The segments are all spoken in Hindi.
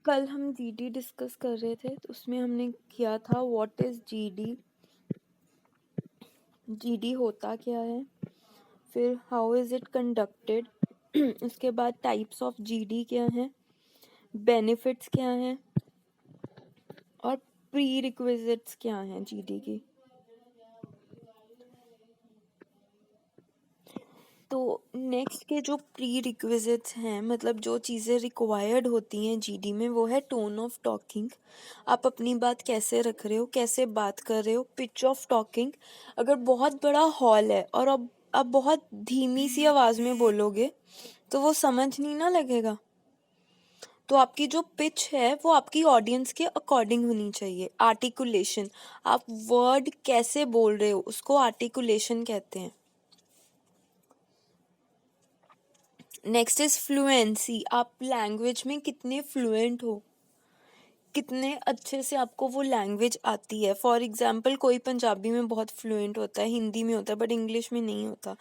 कल हम जीडी डिस्कस कर रहे थे तो उसमें हमने किया था व्हाट इज जीडी, जीडी होता क्या है, फिर हाउ इज इट कंडक्टेड, उसके बाद टाइप्स ऑफ जीडी क्या है, बेनिफिट्स क्या है और प्री रिक्विजिट्स क्या हैं जीडी की। तो नेक्स्ट के जो प्री रिक्विजिट्स हैं, मतलब जो चीज़ें रिक्वायर्ड होती हैं जीडी में, वो है टोन ऑफ टॉकिंग। आप अपनी बात कैसे रख रहे हो, कैसे बात कर रहे हो, पिच ऑफ टॉकिंग। अगर बहुत बड़ा हॉल है और अब आप बहुत धीमी सी आवाज़ में बोलोगे तो वो समझ नहीं ना लगेगा। तो आपकी जो पिच है वो आपकी ऑडियंस के अकॉर्डिंग होनी चाहिए। आर्टिकुलेशन, आप वर्ड कैसे बोल रहे हो उसको आर्टिकुलेशन कहते हैं। नेक्स्ट इज फ्लुएंसी, आप लैंग्वेज में कितने फ्लुएंट हो, कितने अच्छे से आपको वो लैंग्वेज आती है। फॉर एग्जाम्पल कोई पंजाबी में बहुत फ्लुएंट होता है, हिंदी में होता है, बट इंग्लिश में नहीं होता।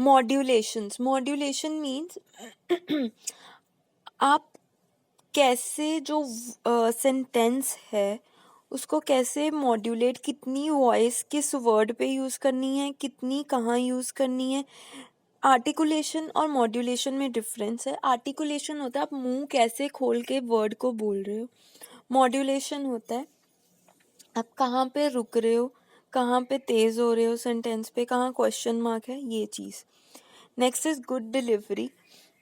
मॉड्यूलेशंस, मॉड्यूलेशन मीन्स आप कैसे जो सेंटेंस है उसको कैसे मॉड्यूलेट, कितनी वॉइस किस वर्ड पे यूज़ करनी है, कितनी कहाँ यूज़ करनी है। आर्टिकुलेशन और मॉड्यूलेशन में डिफरेंस है। आर्टिकुलेशन होता है आप मुंह कैसे खोल के वर्ड को बोल रहे हो। मॉड्यूलेशन होता है आप कहाँ पे रुक रहे हो, कहाँ पे तेज हो रहे हो सेंटेंस पे, कहाँ क्वेश्चन मार्क है, ये चीज़। नेक्स्ट इज गुड डिलीवरी,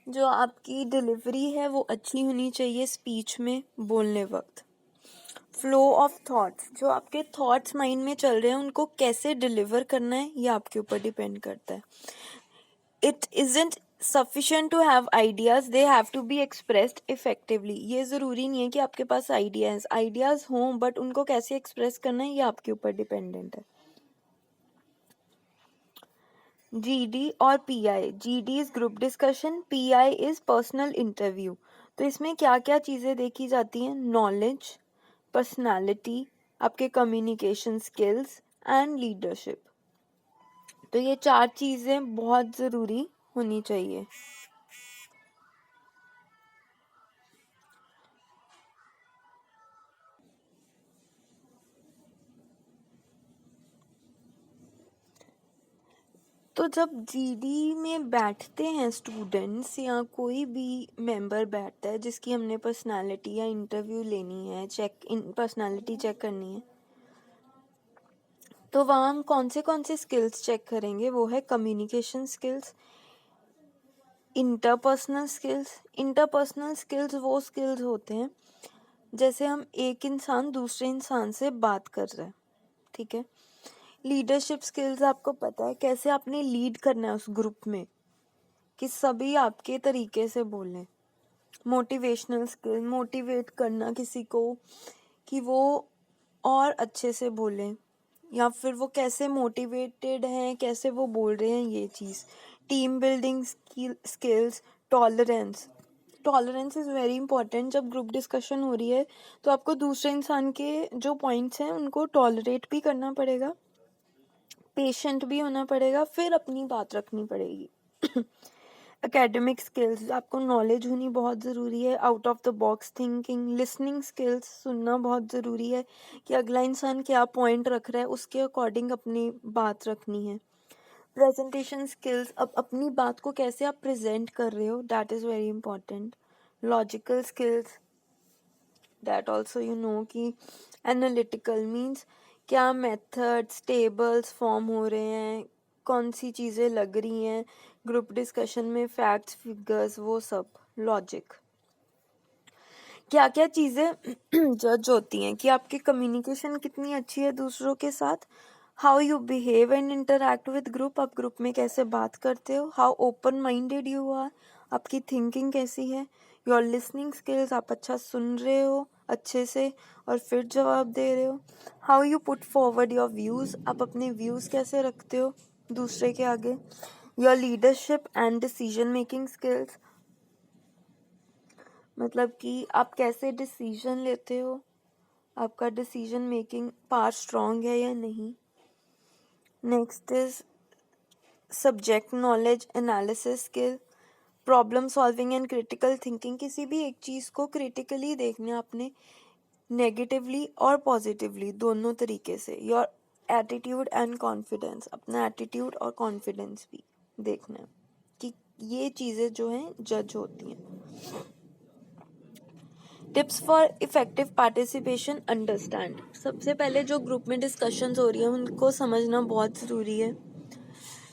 जो आपकी डिलीवरी है वो अच्छी होनी चाहिए स्पीच में बोलने वक्त। फ्लो ऑफ थॉट्स, जो आपके थॉट्स माइंड में चल रहे हैं उनको कैसे डिलीवर करना है ये आपके ऊपर डिपेंड करता है। It isn't sufficient to have ideas, they have to be expressed effectively। ये ज़रूरी नहीं है कि आपके पास आइडियाज़ हों, बट उनको कैसे एक्सप्रेस करना है ये आपके ऊपर डिपेंडेंट है। जीडी और pi, GD is group discussion, pi is personal interview. तो इसमें क्या क्या चीज़ें देखी जाती हैं? नॉलेज, पर्सनालिटी, आपके कम्युनिकेशन स्किल्स एंड लीडरशिप। तो ये 4 चीज़ें बहुत ज़रूरी होनी चाहिए। तो जब जीडी में बैठते हैं स्टूडेंट्स या कोई भी मेंबर बैठता है जिसकी हमने पर्सनालिटी या इंटरव्यू लेनी है, चेक इन पर्सनालिटी चेक करनी है, तो वहाँ हम कौन से स्किल्स चेक करेंगे? वो है communication skills, interpersonal skills. Interpersonal skills वो स्किल्स होते हैं जैसे हम एक इंसान दूसरे इंसान से बात कर रहे हैं, ठीक है। लीडरशिप स्किल्स, आपको पता है कैसे आपने लीड करना है उस ग्रुप में कि सभी आपके तरीके से बोलें। मोटिवेशनल स्किल, मोटिवेट करना किसी को कि वो और अच्छे से बोलें, या फिर वो कैसे मोटिवेटेड हैं, कैसे वो बोल रहे हैं, ये चीज़। Team building skills, tolerance, tolerance is very important. जब ग्रुप डिस्कशन हो रही है तो आपको दूसरे इंसान के जो पॉइंट्स हैं उनको टॉलरेट भी करना पड़ेगा, पेशेंट भी होना पड़ेगा, फिर अपनी बात रखनी पड़ेगी। एकेडमिक स्किल्स, आपको नॉलेज होनी बहुत ज़रूरी है। Out of the box thinking, listening skills, सुनना बहुत ज़रूरी है कि अगला इंसान क्या पॉइंट रख रहा है उसके अकॉर्डिंग अपनी बात रखनी है। प्रेजेंटेशन स्किल्स, अब अपनी बात को कैसे आप प्रेजेंट कर रहे हो, that is very important. Logical skills, that also you know कि एनालिटिकल मीन्स क्या मेथड्स टेबल्स फॉर्म हो रहे हैं, कौन सी चीज़ें लग रही हैं ग्रुप डिस्कशन में, फैक्ट्स फिगर्स, वो सब। लॉजिक, क्या क्या चीज़ें जज होती हैं कि आपकी कम्युनिकेशन कितनी अच्छी है दूसरों के साथ। How you behave and interact with group, आप ग्रुप में कैसे बात करते हो। How open minded you are, आपकी थिंकिंग कैसी है। योर लिसनिंग स्किल्स, आप अच्छा सुन रहे हो अच्छे से और फिर जवाब दे रहे हो। How you put forward your views, आप अपने व्यूज़ कैसे रखते हो दूसरे के आगे। Your leadership and decision making skills, मतलब कि आप कैसे डिसीजन लेते हो, आपका डिसीजन मेकिंग पावर स्ट्रॉन्ग है या नहीं। Next is subject knowledge analysis skill, problem solving and critical thinking, किसी भी एक चीज़ को क्रिटिकली देखना आपने, नेगेटिवली और पॉजिटिवली दोनों तरीके से। योर एटीट्यूड एंड कॉन्फिडेंस, अपना एटीट्यूड और कॉन्फिडेंस भी देखना है कि ये चीज़ें जो हैं जज होती हैं। Tips for effective participation, understand. सबसे पहले जो ग्रुप में डिस्कशंस हो रही है उनको समझना बहुत ज़रूरी है,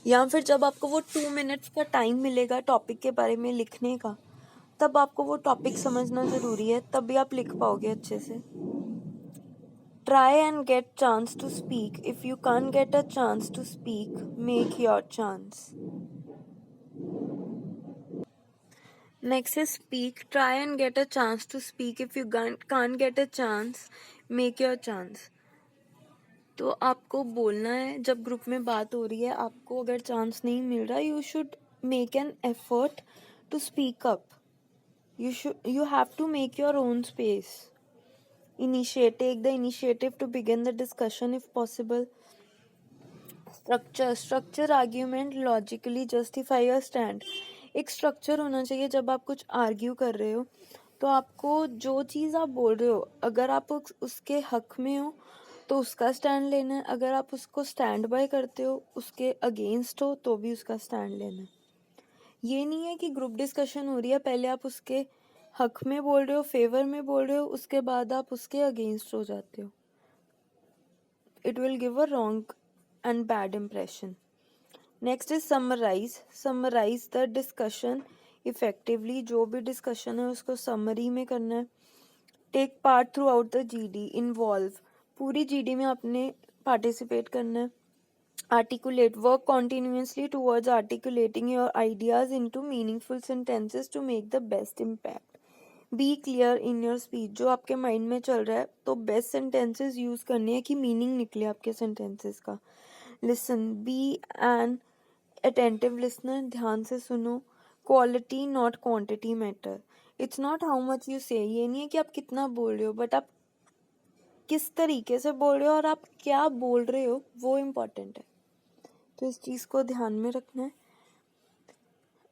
या फिर जब आपको वो 2 मिनट्स का टाइम मिलेगा टॉपिक के बारे में लिखने का, तब आपको वो टॉपिक समझना ज़रूरी है, तभी आप लिख पाओगे अच्छे से। Try and get chance to speak. If you can't get a chance to speak, make your chance. Next is speak. Try and get a chance to speak. If you can't get a chance, make your chance. तो आपको बोलना है, जब ग्रुप में बात हो रही है, आपको अगर चांस नहीं मिल रहा, you should make an effort to speak up. You have to make your own space. Take the initiative to begin the discussion if possible. Structure argument logically justify your stand. एक स्ट्रक्चर होना चाहिए जब आप कुछ आर्ग्यू कर रहे हो, तो आपको जो चीज़ आप बोल रहे हो, अगर आप उसके हक में हो तो उसका स्टैंड लेना है, अगर आप उसको स्टैंड बाय करते हो, उसके अगेंस्ट हो, तो भी उसका स्टैंड लेना है। ये नहीं है कि ग्रुप डिस्कशन हो रही है, पहले आप उसके हक में बोल रहे हो, फेवर में बोल रहे हो, उसके बाद आप उसके अगेंस्ट हो जाते हो. It will give a wrong and bad impression. Next is summarize. Summarize the discussion effectively. जो भी discussion है उसको summary में करना है. Take part throughout the GD. Involve. पूरी GD में आपने participate करना है. Articulate. Work continuously towards articulating your ideas into meaningful sentences to make the best impact. Be clear in your speech. जो आपके माइंड में चल रहा है, तो बेस्ट सेंटेंसेस यूज करने हैं कि मीनिंग निकले आपके सेंटेंसेस का. Listen. Be an attentive listener. ध्यान से सुनो. Quality not quantity matter. It's not how much you say. ये नहीं है कि आप कितना बोल रहे हो, बट आप किस तरीके से बोल रहे हो और आप क्या बोल रहे हो, वो इम्पोर्टेंट है. तो इस चीज़ को ध्यान में रखना है.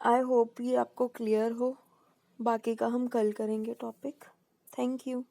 आई होप ये आपको क्लियर हो. बाकी का हम कल करेंगे टॉपिक. Thank you.